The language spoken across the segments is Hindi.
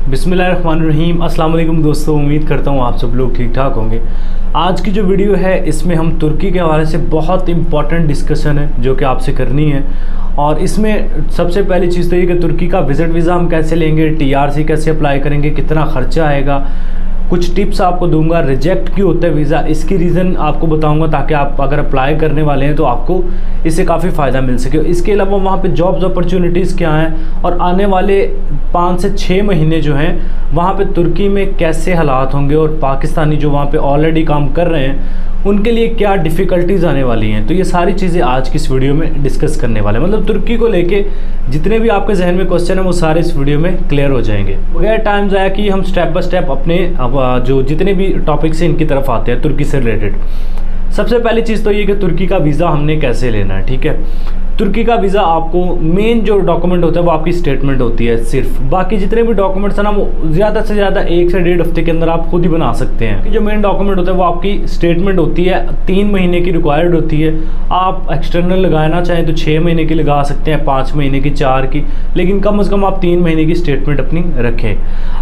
बिस्मिल्लाहिर्रहमानिर्रहीम। अस्सलाम वालेकुम दोस्तों, उम्मीद करता हूँ आप सब लोग ठीक ठाक होंगे। आज की जो वीडियो है इसमें हम तुर्की के हवाले से बहुत इंपॉर्टेंट डिस्कशन है जो कि आपसे करनी है। और इसमें सबसे पहली चीज़ तो ये कि तुर्की का विज़िट वीज़ा हम कैसे लेंगे, टीआरसी कैसे अप्लाई करेंगे, कितना ख़र्चा आएगा, कुछ टिप्स आपको दूंगा। रिजेक्ट क्यों होता है वीज़ा, इसकी रीज़न आपको बताऊंगा ताकि आप अगर अप्लाई करने वाले हैं तो आपको इससे काफ़ी फ़ायदा मिल सके। इसके अलावा वहाँ पे जॉब्स अपॉर्चुनिटीज़ क्या हैं और आने वाले 5 से 6 महीने जो हैं वहाँ पे तुर्की में कैसे हालात होंगे और पाकिस्तानी जो वहाँ पे ऑलरेडी काम कर रहे हैं उनके लिए क्या डिफ़िकल्टीज़ आने वाली हैं। तो ये सारी चीज़ें आज की इस वीडियो में डिस्कस करने वाले हैं। मतलब तुर्की को लेके जितने भी आपके जहन में क्वेश्चन हैं वो सारे इस वीडियो में क्लियर हो जाएंगे। बगैर टाइम ज़ाया कि हम स्टेप बाय स्टेप अपने जो जितने भी टॉपिक्स हैं इनकी तरफ आते हैं तुर्की से रिलेटेड। सबसे पहली चीज़ तो ये कि तुर्की का वीज़ा हमने कैसे लेना है। ठीक है, तुर्की का वीज़ा आपको मेन जो डॉक्यूमेंट होता है वो आपकी स्टेटमेंट होती है सिर्फ। बाकी जितने भी डॉक्यूमेंट्स हैं ना वो ज़्यादा से ज़्यादा 1 से 1.5 हफ्ते के अंदर आप खुद ही बना सकते हैं। कि जो मेन डॉक्यूमेंट होता है वो आपकी स्टेटमेंट होती है, 3 महीने की रिक्वायर्ड होती है। आप एक्सटर्नल लगाना चाहें तो 6 महीने की लगा सकते हैं, 5 महीने की, 4 की, लेकिन कम से कम आप 3 महीने की स्टेटमेंट अपनी रखें।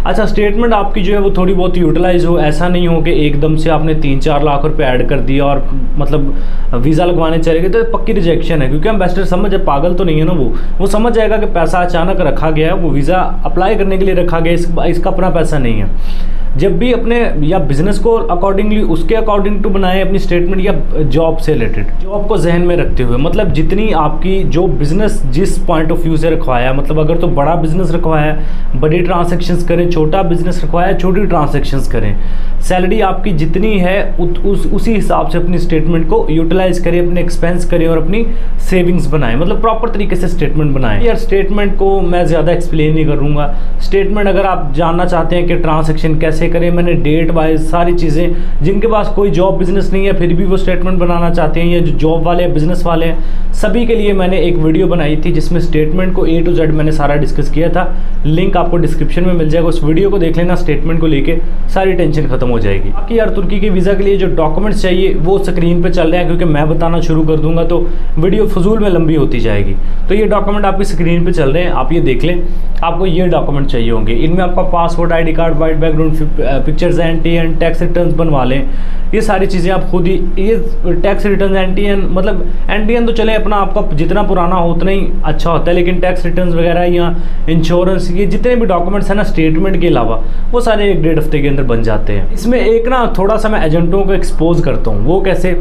अच्छा, स्टेटमेंट आपकी जो है वो थोड़ी बहुत यूटिलाइज हो, ऐसा नहीं हो कि एकदम से आपने 3-4 लाख रुपये ऐड कर दिया और मतलब वीज़ा लगवाने चले गए तो पक्की रिजेक्शन है। क्योंकि एम्बेसडर समझ है, पागल तो नहीं है ना, वो समझ जाएगा कि पैसा अचानक रखा गया है, वो वीज़ा अप्लाई करने के लिए रखा गया, इसका अपना पैसा नहीं है। जब भी अपने या बिजनेस को अकॉर्डिंगली उसके अकॉर्डिंग टू बनाएं अपनी स्टेटमेंट, या जॉब से रिलेटेड जॉब को जहन में रखते हुए, मतलब जितनी आपकी जो बिजनेस जिस पॉइंट ऑफ व्यू से रखवाया, मतलब अगर तो बड़ा बिजनेस रखवाया बड़ी ट्रांजैक्शंस करें, छोटा बिजनेस रखवाया छोटी ट्रांजैक्शंस करें। सैलरी आपकी जितनी है उसी हिसाब से अपनी स्टेटमेंट को यूटिलाइज करें, अपने एक्सपेंस करें और अपनी सेविंग्स बनाएं। मतलब प्रॉपर तरीके से स्टेटमेंट बनाएं। यार स्टेटमेंट को मैं ज़्यादा एक्सप्लेन नहीं करूँगा। स्टेटमेंट अगर आप जानना चाहते हैं कि ट्रांजैक्शन कैसे करें, मैंने डेट वाइज सारी चीज़ें, जिनके पास कोई जॉब बिजनेस नहीं है फिर भी वो स्टेटमेंट बनाना चाहते हैं, या जो जॉब वाले हैं बिजनेस वाले हैं, सभी के लिए मैंने एक वीडियो बनाई थी जिसमें स्टेटमेंट को A to Z मैंने सारा डिस्कस किया था। लिंक आपको डिस्क्रिप्शन में मिल जाएगा, उस वीडियो को देख लेना। स्टेटमेंट को लेके सारी टेंशन खत्म हो जाएगी। बाकी यार तुर्की के वीज़ा के लिए जो डॉक्यूमेंट्स चाहिए वो स्क्रीन पर चल रहे हैं, क्योंकि मैं बताना शुरू कर दूंगा तो वीडियो फजूल में लंबी होती जाएगी। तो ये डॉक्यूमेंट आपकी स्क्रीन पर चल रहे हैं, आप ये देख लें। आपको ये डॉक्यूमेंट चाहिए होंगे, इनमें आपका passport, ID card, white background pictures, NTN, tax returns बनवा लें। ये सारी चीज़ें आप खुद ही, ये टैक्स रिटर्न्स, NTN, मतलब NTN तो चले अपना आपका जितना पुराना हो उतना ही अच्छा होता है, लेकिन टैक्स रिटर्न्स वगैरह या इंश्योरेंस, ये जितने भी डॉक्यूमेंट्स हैं ना स्टेटमेंट के अलावा, वो सारे 1-1.5 हफ्ते के अंदर बन जाते हैं। इसमें एक ना थोड़ा सा मैं एजेंटों को एक्सपोज करता हूँ। वो कैसे,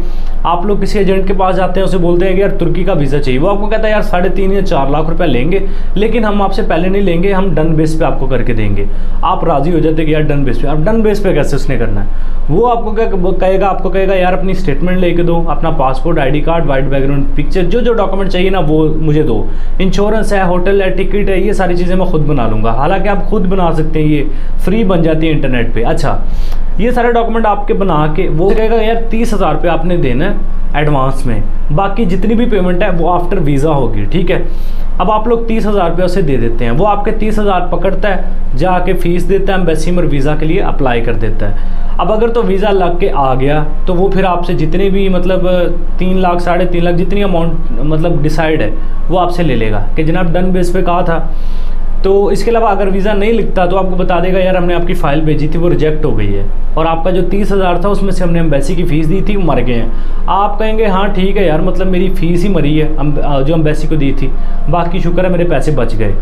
आप लोग किसी एजेंट के पास जाते हैं, उसे बोलते हैं कि यार तुर्की का वीज़ा चाहिए, वो आपको कहता है यार 3.5 या 4 लाख रुपये लेंगे, लेकिन हम आपसे पहले नहीं लेंगे, हम डन बेस पे आपको करके देंगे। आप राज़ी हो जाते कि यार डन बेस पे। अब डन बेस पे कैसे उसने करना है, वो आपको क्या कहेगा, आपको कहेगा यार अपनी स्टेटमेंट लेके दो, अपना passport, ID card, white background picture, जो डॉक्यूमेंट चाहिए ना वो मुझे दो, इंश्योरेंस है, होटल है, टिकट है, ये सारी चीज़ें मैं खुद बना लूँगा। हालांकि आप खुद बना सकते हैं, ये फ्री बन जाती है इंटरनेट पे। अच्छा, ये सारे डॉक्यूमेंट आपके बना के वो कहेगा यार 30,000 रुपये आपने देना है एडवांस में, बाकी जितनी भी पेमेंट है वो आफ्टर वीज़ा होगी। ठीक है, अब आप लोग 30,000 रुपये उसे दे देते हैं, वो आपके 30,000 पकड़ता है, जाके फीस देता है एम्बेसी में, वीज़ा के लिए अप्लाई कर देता है। अब अगर तो वीज़ा लग के आ गया तो वो फिर आपसे जितने भी मतलब 3 लाख, 3.5 लाख जितनी अमाउंट मतलब डिसाइड है वो आपसे ले लेगा कि जनाब डन बेस पे कहा था। तो इसके अलावा अगर वीज़ा नहीं लिखता तो आपको बता देगा यार हमने आपकी फ़ाइल भेजी थी वो रिजेक्ट हो गई है, और आपका जो 30,000 था उसमें से हमने एम्बेसी की फ़ीस दी थी, वो मर गए हैं। आप कहेंगे हाँ ठीक है यार, मतलब मेरी फ़ीस ही मरी है जो एम्बेसी को दी थी, बाकी शुक्र है मेरे पैसे बच गए।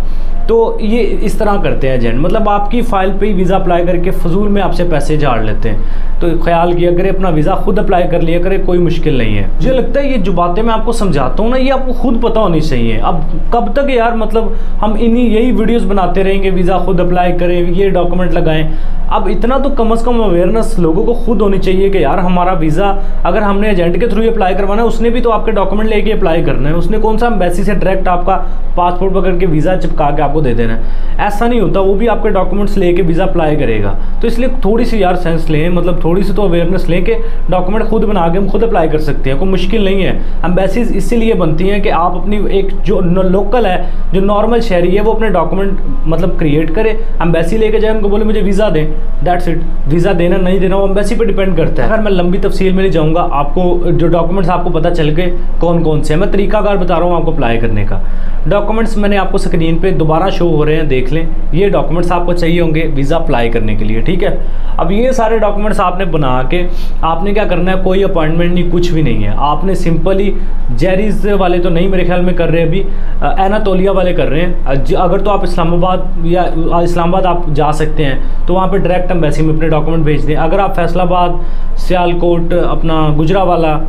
तो ये इस तरह करते हैं एजेंट, मतलब आपकी फ़ाइल पे ही वीज़ा अप्लाई करके फजूल में आपसे पैसे झाड़ लेते हैं। तो ख्याल किया करें, अपना वीज़ा खुद अप्लाई कर लिया करें, कोई मुश्किल नहीं है। मुझे लगता है ये जो बातें मैं आपको समझाता हूँ ना ये आपको खुद पता होनी चाहिए। अब कब तक यार मतलब हम यही वीडियोस बनाते रहेंगे, वीज़ा खुद अप्लाई करें, ये डॉक्यूमेंट लगाएं। अब इतना तो कम से कम अवेयरनेस लोगों को खुद होनी चाहिए कि यार हमारा वीज़ा अगर हमने एजेंट के थ्रू अप्लाई करवाना है, उसने भी तो आपके डॉक्यूमेंट लेके अप्लाई करना है, उसने कौन सा एम्बेसी से डायरेक्ट आपका पासपोर्ट पकड़ के वीज़ा चिपका के आपको दे देना है। ऐसा नहीं होता, वो भी आपके डॉक्यूमेंट्स लेके वीज़ा अप्लाई करेगा। तो इसलिए थोड़ी सी यार सेंस लें, मतलब थोड़ी सी तो अवेयरनेस लें कि डॉक्यूमेंट खुद बना के हम खुद अप्लाई कर सकते हैं, कोई मुश्किल नहीं है। एम्बेसीज इसीलिए बनती हैं कि आप अपनी एक जो लोकल है, जो नॉर्मल शहरी है, वो अपने डॉक्यूमेंट डॉक्यूमेंट मतलब क्रिएट करे, एम्बेसी लेके जाए, उनको बोले मुझे वीज़ा दें, दैट्स इट। वीज़ा देना नहीं देना वो एम्बेसी पे डिपेंड करता है। अगर मैं लंबी तफसील में नहीं जाऊँगा, आपको जो डॉक्यूमेंट्स आपको पता चल गए कौन कौन से हैं। मैं तरीकाकार बता रहा हूँ आपको अप्लाई करने का। डॉक्यूमेंट्स मैंने आपको स्क्रीन पे दोबारा शो हो रहे हैं, देख लें। ये डॉक्यूमेंट्स आपको चाहिए होंगे वीज़ा अप्लाई करने के लिए, ठीक है। अब ये सारे डॉक्यूमेंट्स आपने बना के आपने क्या करना है, कोई अपॉइंटमेंट नहीं, कुछ भी नहीं है। आपने सिंपली जेरीज वाले तो नहीं मेरे ख्याल में कर रहे हैं अभी, एनातोलिया वाले कर रहे हैं। अगर तो आप इस्लामाबाद आप जा सकते हैं तो वहाँ पे डायरेक्ट एम्बेसी में अपने डॉक्यूमेंट भेज दें। अगर आप फैसलाबाद, सियालकोट, अपना गुजरावाला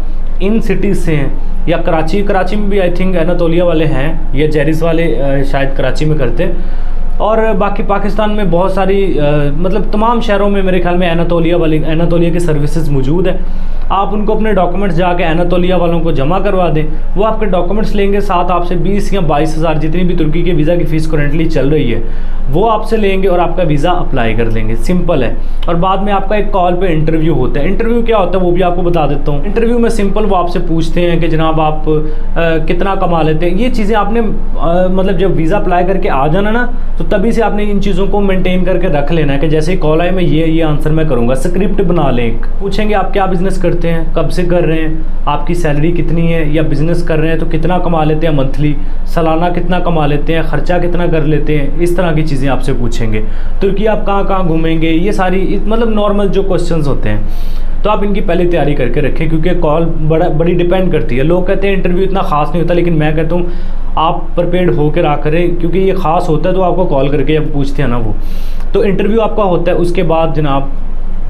इन सिटीज़ से हैं, या कराची में भी आई थिंक एनातोलिया वाले हैं, या जेरिस वाले शायद कराची में करते हैं, और बाकी पाकिस्तान में बहुत सारी मतलब तमाम शहरों में मेरे ख्याल में एनातोलिया की सर्विसेज मौजूद है। आप उनको अपने डॉक्यूमेंट्स जाके एनातोलिया वालों को जमा करवा दें, वो आपके डॉक्यूमेंट्स लेंगे, साथ आपसे 20 या 22 हज़ार जितनी भी तुर्की के वीज़ा की फ़ीस करेंटली चल रही है वो आपसे लेंगे और आपका वीज़ा अप्लाई कर देंगे। सिंपल है। और बाद में आपका एक कॉल पे इंटरव्यू होता है। इंटरव्यू क्या होता है वो भी आपको बता देता हूँ। इंटरव्यू में सिंपल वो आपसे पूछते हैं कि जनाब आप कितना कमा लेते हैं। ये चीज़ें आपने मतलब जब वीज़ा अप्लाई करके आ जाना ना, तो तभी से आपने इन चीज़ों को मेंटेन करके रख लेना है कि जैसे ही कॉल आए मैं ये आंसर मैं करूँगा। स्क्रिप्ट बना लें। पूछेंगे आप क्या बिज़नेस करते हैं, कब से कर रहे हैं, आपकी सैलरी कितनी है, या बिज़नेस कर रहे हैं तो कितना कमा लेते हैं मंथली, सालाना कितना कमा लेते हैं, ख़र्चा कितना कर लेते हैं। इस तरह की चीज़ें आपसे पूछेंगे। तुर्की आप कहाँ घूमेंगे, ये सारी मतलब नॉर्मल जो क्वेश्चंस होते हैं। तो आप इनकी पहले तैयारी करके रखें, क्योंकि कॉल बड़ी डिपेंड करती है। लोग कहते हैं इंटरव्यू इतना खास नहीं होता, लेकिन मैं कहता हूँ आप प्रिपेयर्ड होकर आ करें, क्योंकि ये खास होता है तो आपको कॉल करके जब पूछते हैं ना वो, तो इंटरव्यू आपका होता है। उसके बाद जनाब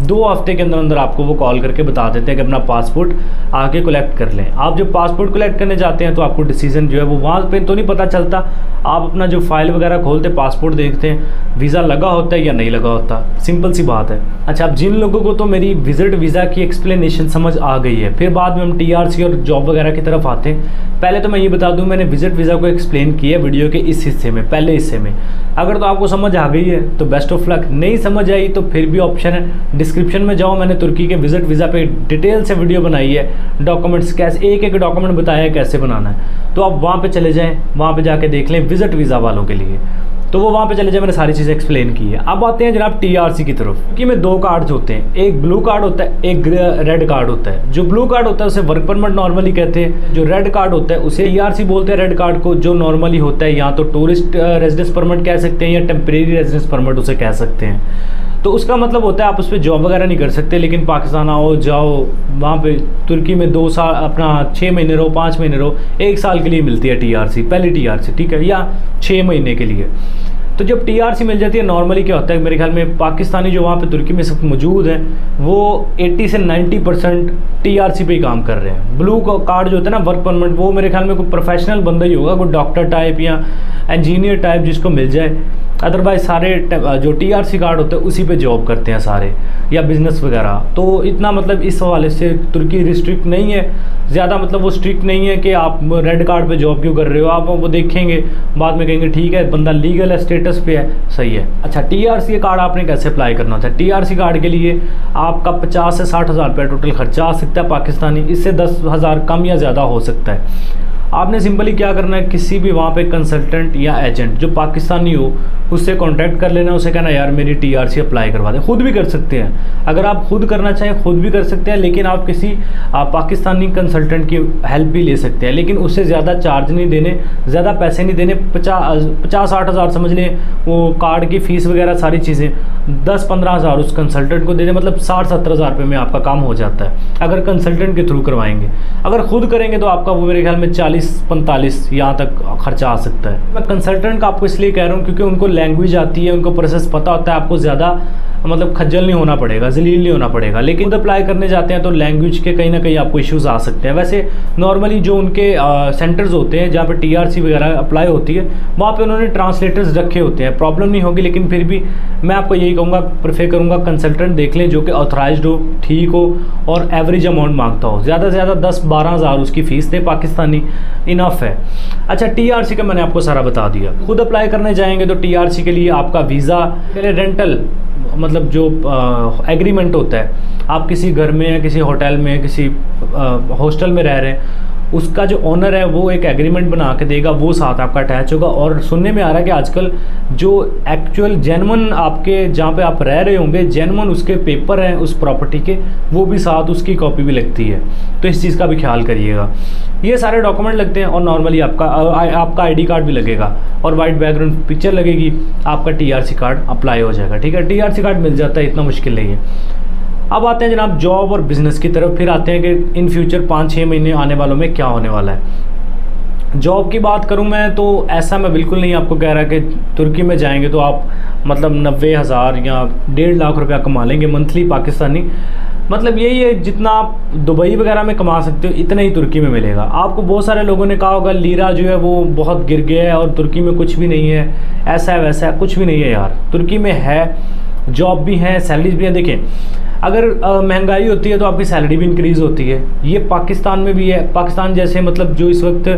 2 हफ्ते के अंदर अंदर आपको वो कॉल करके बता देते हैं कि अपना पासपोर्ट आके कलेक्ट कर लें। आप जब पासपोर्ट कलेक्ट करने जाते हैं तो आपको डिसीजन जो है वो वहाँ पे तो नहीं पता चलता। आप अपना जो फाइल वगैरह खोलते, पासपोर्ट देखते हैं, वीज़ा लगा होता है या नहीं लगा होता। सिंपल सी बात है। अच्छा, अब जिन लोगों को तो मेरी विजिट वीज़ा की एक्सप्लेनेशन समझ आ गई है, फिर बाद में हम TRC और जॉब वगैरह की तरफ आते हैं। पहले तो मैं ये बता दूँ, मैंने विजिट वीज़ा को एक्सप्लेन किया वीडियो के इस हिस्से में, पहले हिस्से में। अगर तो आपको समझ आ गई है तो बेस्ट ऑफ लक, नहीं समझ आई तो फिर भी ऑप्शन है, डिस्क्रिप्शन में जाओ, मैंने तुर्की के विजिट वीज़ा पे डिटेल से वीडियो बनाई है। डॉक्यूमेंट्स कैसे एक डॉक्यूमेंट बताया है कैसे बनाना है, तो आप वहाँ पे चले जाएं, वहाँ पे जाके देख लें विजिट वीज़ा वालों के लिए। तो वो वहाँ पे चले जाए, मैंने सारी चीज़ें एक्सप्लेन की है। अब आते हैं जनाब TRC की तरफ, क्योंकि में 2 कार्ड्स होते हैं, एक ब्लू कार्ड होता है, एक रेड कार्ड होता है। जो ब्लू कार्ड होता है उसे वर्क परमिट नॉर्मली कहते हैं, जो रेड कार्ड होता है उसे TRC बोलते हैं। रेड कार्ड को जो नॉर्मली होता है या तो टूरिस्ट रेजिडेंस परमिट कह सकते हैं या टेम्परेरी रेजिडेंस परमिट उसे कह सकते हैं। तो उसका मतलब होता है आप उस पर जॉब वगैरह नहीं कर सकते, लेकिन पाकिस्तान आओ जाओ, वहाँ पे तुर्की में 2 साल अपना 6 महीने रहो, 5 महीने रहो, 1 साल के लिए मिलती है TRC, पहली TRC, ठीक है, या 6 महीने के लिए। तो जब TRC मिल जाती है, नॉर्मली क्या होता है मेरे ख्याल में पाकिस्तानी जो वहाँ पे तुर्की में सब मौजूद हैं वो 80 से 90% TRC पे ही काम कर रहे हैं। ब्लू कार्ड जो होता है ना, वर्क परमिट, वो मेरे ख्याल में कोई प्रोफेशनल बंदा ही होगा, कोई डॉक्टर टाइप या इंजीनियर टाइप जिसको मिल जाए। अदरवाइज सारे जो TRC कार्ड होते हैं उसी पे जॉब करते हैं सारे, या बिज़नेस वगैरह। तो इतना मतलब इस हवाले से तुर्की रिस्ट्रिक्ट नहीं है ज़्यादा, मतलब वो स्ट्रिक्ट नहीं है कि आप रेड कार्ड पे जॉब क्यों कर रहे हो। आप वो देखेंगे बाद में, कहेंगे ठीक है बंदा लीगल है, स्टेटस पे है, सही है। अच्छा, TRC कार्ड आपने कैसे अप्लाई करना होता है? TRC कार्ड के लिए आपका 50 से 60 हज़ार रुपये टोटल खर्चा आ सकता है पाकिस्तानी, इससे 10 हज़ार कम या ज़्यादा हो सकता है। आपने सिंपली क्या करना है, किसी भी वहाँ पे कंसल्टेंट या एजेंट जो पाकिस्तानी हो उससे कांटेक्ट कर लेना, उसे कहना यार मेरी TRC अप्लाई करवा दे। खुद भी कर सकते हैं, अगर आप खुद करना चाहें खुद भी कर सकते हैं, लेकिन आप किसी पाकिस्तानी कंसल्टेंट की हेल्प भी ले सकते हैं, लेकिन उससे ज़्यादा चार्ज नहीं देने, ज़्यादा पैसे नहीं देने। 50-60 हज़ार समझ लें, वो कार्ड की फ़ीस वगैरह सारी चीज़ें 10-15 हज़ार उस कंसल्टेंट को दे दें, मतलब 60-70 हज़ार रुपये में आपका काम हो जाता है अगर कंसल्टेंट के थ्रू करवाएंगे। अगर खुद करेंगे तो आपका वो मेरे ख्याल में 40-45 यहाँ तक खर्चा आ सकता है। मैं कंसल्टेंट का आपको इसलिए कह रहा हूँ क्योंकि उनको लैंग्वेज आती है, उनको प्रोसेस पता होता है, आपको ज़्यादा मतलब खज्जल नहीं होना पड़ेगा, जलील नहीं होना पड़ेगा। लेकिन खुद अप्लाई करने जाते हैं तो लैंग्वेज के कहीं ना कहीं आपको इश्यूज़ आ सकते हैं। वैसे नॉर्मली जो उनके सेंटर्स होते हैं जहाँ पे TRC वगैरह अप्लाई होती है, वहाँ पे उन्होंने ट्रांसलेटर्स रखे होते हैं, प्रॉब्लम नहीं होगी। लेकिन फिर भी मैं आपको यही कहूँगा, प्रेफर करूँगा कंसल्टेंट देख लें जो कि ऑथराइज्ड हो, ठीक हो और एवरेज अमाउंट मांगता हो। ज़्यादा से ज़्यादा 10-12 हज़ार उसकी फ़ीस दे पाकिस्तानी, इनफ है। अच्छा, TRC का मैंने आपको सारा बता दिया। खुद अप्लाई करने जाएंगे तो TRC के लिए आपका वीज़ा, पहले रेंटल मतलब जो एग्रीमेंट होता है, आप किसी घर में या किसी होटल में किसी हॉस्टल में रह रहे हैं, उसका जो ओनर है वो एक एग्रीमेंट बना के देगा, वो साथ आपका अटैच होगा। और सुनने में आ रहा है कि आजकल जो एक्चुअल जेन्युइन आपके जहाँ पे आप रह रहे होंगे, जेन्युइन उसके पेपर हैं उस प्रॉपर्टी के, वो भी साथ उसकी कॉपी भी लगती है। तो इस चीज़ का भी ख्याल करिएगा। ये सारे डॉक्यूमेंट लगते हैं और नॉर्मली आपका आईडी कार्ड भी लगेगा और वाइट बैकग्राउंड पिक्चर लगेगी, आपका टीआरसी कार्ड अप्लाई हो जाएगा। ठीक है, टीआरसी कार्ड मिल जाता है, इतना मुश्किल नहीं है। अब आते हैं जनाब जॉब और बिज़नेस की तरफ। फिर आते हैं कि इन फ्यूचर 5-6 महीने आने वालों में क्या होने वाला है। जॉब की बात करूं मैं तो ऐसा मैं बिल्कुल नहीं आपको कह रहा कि तुर्की में जाएंगे तो आप मतलब 90,000 या 1.5 लाख रुपया कमा लेंगे मंथली पाकिस्तानी। मतलब यही है, जितना आप दुबई वगैरह में कमा सकते हो इतना ही तुर्की में मिलेगा आपको। बहुत सारे लोगों ने कहा होगा लीरा जो है वो बहुत गिर गया है और तुर्की में कुछ भी नहीं है, ऐसा है वैसा है। कुछ भी नहीं है यार, तुर्की में है, जॉब भी है, सैलरीज भी है। देखें, अगर महंगाई होती है तो आपकी सैलरी भी इंक्रीज़ होती है। ये पाकिस्तान में भी है। पाकिस्तान जैसे मतलब जो इस वक्त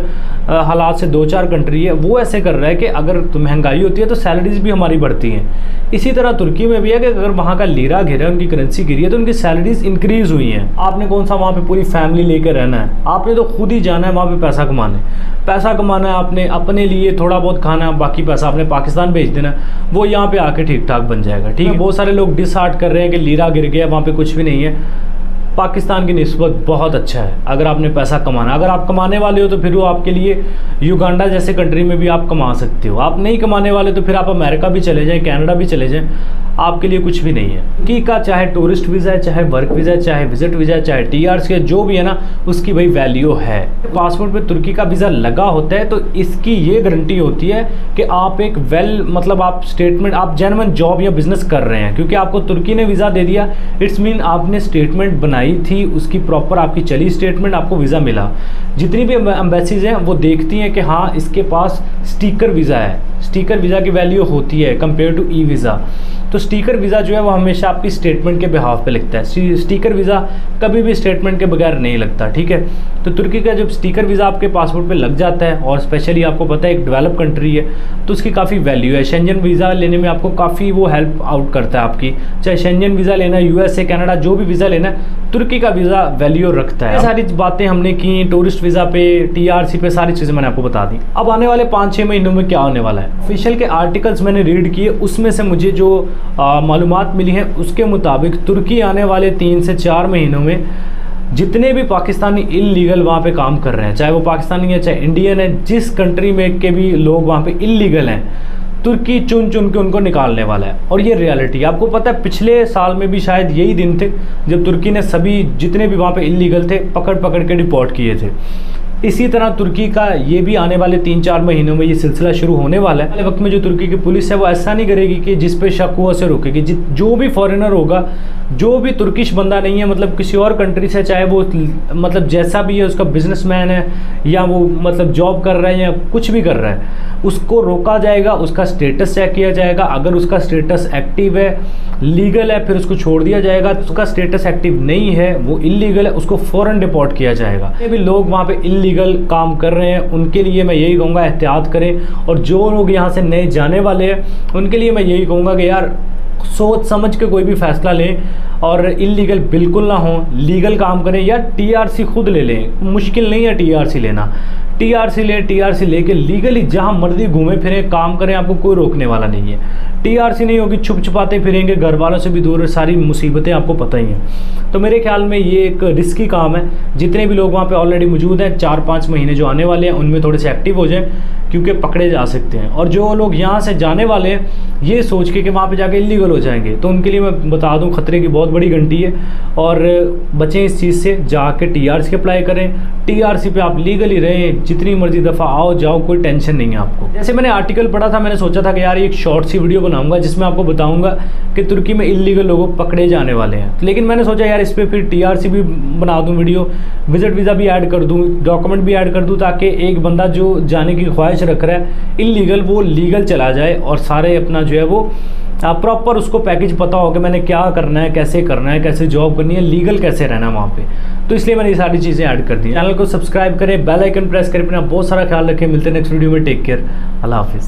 हालात से 2-4 कंट्री है वो ऐसे कर रहा है कि अगर तो महंगाई होती है तो सैलरीज भी हमारी बढ़ती हैं। इसी तरह तुर्की में भी है कि अगर वहाँ का लीरा गिरा है, उनकी करेंसी गिरी है, तो उनकी सैलरीज इंक्रीज़ हुई हैं। आपने कौन सा वहाँ पे पूरी फैमिली लेकर रहना है? आपने तो खुद ही जाना है वहाँ पे पैसा कमाने। पैसा कमाना है आपने, अपने लिए थोड़ा बहुत खाना है, बाकी पैसा आपने पाकिस्तान भेज देना, वो यहाँ पे आके ठीक ठाक बन जाएगा। ठीक है, बहुत सारे लोग डिसहार्ट कर रहे हैं कि लीरा गिर गया, वहाँ पे कुछ भी नहीं है। पाकिस्तान की निस्बत बहुत अच्छा है अगर आपने पैसा कमाना। अगर आप कमाने वाले हो तो फिर वो आपके लिए युगांडा जैसे कंट्री में भी आप कमा सकते हो। आप नहीं कमाने वाले तो फिर आप अमेरिका भी चले जाएं, कनाडा भी चले जाएं, आपके लिए कुछ भी नहीं है। तुर्की का चाहे टूरिस्ट वीज़ा है, चाहे वर्क वीज़ा है, चाहे विजिट वीज़ा है, चाहे टीआरसी है, जो भी है ना उसकी भाई वैल्यू है। पासपोर्ट पे तुर्की का वीज़ा लगा होता है तो इसकी ये गारंटी होती है कि आप एक मतलब आप स्टेटमेंट, आप जेन्युइन जॉब या बिजनेस कर रहे हैं, क्योंकि आपको तुर्की ने वीज़ा दे दिया। इट्स मीन आपने स्टेटमेंट बनाई थी, उसकी प्रॉपर आपकी चली स्टेटमेंट, आपको वीज़ा मिला। जितनी भी एम्बेसीज हैं वो देखती हैं कि हाँ इसके पास स्टिकर वीज़ा है। स्टिकर वीज़ा की वैल्यू होती है कंपेयर टू ई वीज़ा। तो स्टिकर वीज़ा जो है वो हमेशा आपकी स्टेटमेंट के बिहाफ पे लगता है। स्टिकर वीज़ा कभी भी स्टेटमेंट के बगैर नहीं लगता। ठीक है, तो तुर्की का जब स्टिकर वीज़ा आपके पासपोर्ट पे लग जाता है, और स्पेशली आपको पता है एक डेवलप कंट्री है तो उसकी काफ़ी वैल्यू है। शेंजन वीज़ा लेने में आपको काफ़ी वो हेल्प आउट करता है आपकी। चाहे शेंजन वीज़ा लेना है, यूएसए, कनाडा, जो भी वीज़ा लेना है, तुर्की का वीज़ा वैल्यू रखता है। ये सारी बातें हमने की, टूरिस्ट वीज़ा पे, टीआरसी पे, सारी चीज़ें मैंने आपको बता दी। अब आने वाले 5-6 महीनों में क्या होने वाला है, ऑफिशियल के आर्टिकल्स मैंने रीड किए, उसमें से मुझे जो मालूमात मिली हैं उसके मुताबिक तुर्की आने वाले 3 से 4 महीनों में जितने भी पाकिस्तानी इल्लीगल वहाँ पे काम कर रहे हैं, चाहे वो पाकिस्तानी है चाहे इंडियन है, जिस कंट्री में के भी लोग वहाँ पे इल्लीगल हैं, तुर्की चुन चुन के उनको निकालने वाला है। और ये रियलिटी आपको पता है, पिछले साल में भी शायद यही दिन थे जब तुर्की ने सभी जितने भी वहाँ पे इल्लीगल थे पकड़ पकड़ के डिपोर्ट किए थे। इसी तरह तुर्की का ये भी आने वाले 3-4 महीनों में ये सिलसिला शुरू होने वाला है। वक्त में जो तुर्की की पुलिस है वो ऐसा नहीं करेगी कि जिस पे शक हुआ उसे रोकेगी। जो भी फॉरेनर होगा, जो भी तुर्किश बंदा नहीं है, मतलब किसी और कंट्री से, चाहे वो मतलब जैसा भी है, उसका बिजनेसमैन है या वो मतलब जॉब कर रहा है या कुछ भी कर रहा है, उसको रोका जाएगा, उसका स्टेटस चेक किया जाएगा। अगर उसका स्टेटस एक्टिव है, लीगल है, फिर उसको छोड़ दिया जाएगा। उसका स्टेटस एक्टिव नहीं है, वो इलीगल है, उसको फ़ौरन डिपोर्ट किया जाएगा। ये भी लोग वहाँ पे इलीगल काम कर रहे हैं उनके लिए मैं यही कहूँगा एहतियात करें। और जो लोग यहाँ से नए जाने वाले हैं उनके लिए मैं यही कहूँगा कि यार सोच समझ के कोई भी फैसला लें और इलीगल बिल्कुल ना हो, लीगल काम करें या टीआरसी खुद ले लें। मुश्किल नहीं है टीआरसी लेना, टीआरसी लें, टीआरसी लेके लीगली जहाँ मर्जी घूमे फिरें, काम करें, आपको कोई रोकने वाला नहीं है। टीआरसी नहीं होगी, छुप छुपाते फिरेंगे, घर वालों से भी दूर, सारी मुसीबतें आपको पता ही हैं। तो मेरे ख्याल में ये एक रिस्की काम है। जितने भी लोग वहाँ पे ऑलरेडी मौजूद हैं, 4-5 महीने जो आने वाले हैं उनमें थोड़े से एक्टिव हो जाएं, क्योंकि पकड़े जा सकते हैं। और जो लोग यहाँ से जाने वाले हैं ये सोच के कि वहाँ पे जाके इलीगल हो जाएंगे, तो उनके लिए मैं बता दूँ खतरे की बहुत बड़ी घंटी है। और बचें इस चीज़ से, जाके टीआरसी अप्लाई करें, टीआरसी पे आप लीगली रहें, जितनी मर्जी दफ़ा आओ जाओ, कोई टेंशन नहीं है आपको। जैसे मैंने आर्टिकल पढ़ा था, मैंने सोचा था कि यार एक शॉर्ट सी वीडियो बनाऊंगा जिसमें आपको बताऊंगा कि तुर्की में इलीगल लोग पकड़े जाने वाले हैं। लेकिन मैंने सोचा यार इस पर फिर टीआरसी भी बना दूं वीडियो, विजिट वीज़ा भी ऐड कर दूं, डॉक्यूमेंट भी ऐड कर दूं, ताकि एक बंदा जो जाने की ख्वाहिश रख रहा है इलीगल, वो लीगल चला जाए और सारे अपना जो है वो प्रॉपर उसको पैकेज पता हो कि मैंने क्या करना है, कैसे करना है, कैसे जॉब करनी है, लीगल कैसे रहना है वहाँ पे। तो इसलिए मैंने ये सारी चीज़ें ऐड कर दी। चैनल को सब्सक्राइब करें, बेल आइकन प्रेस करें, अपना बहुत सारा ख्याल रखें। मिलते हैं नेक्स्ट वीडियो में। टेक केयर, अल्लाह हाफिज़।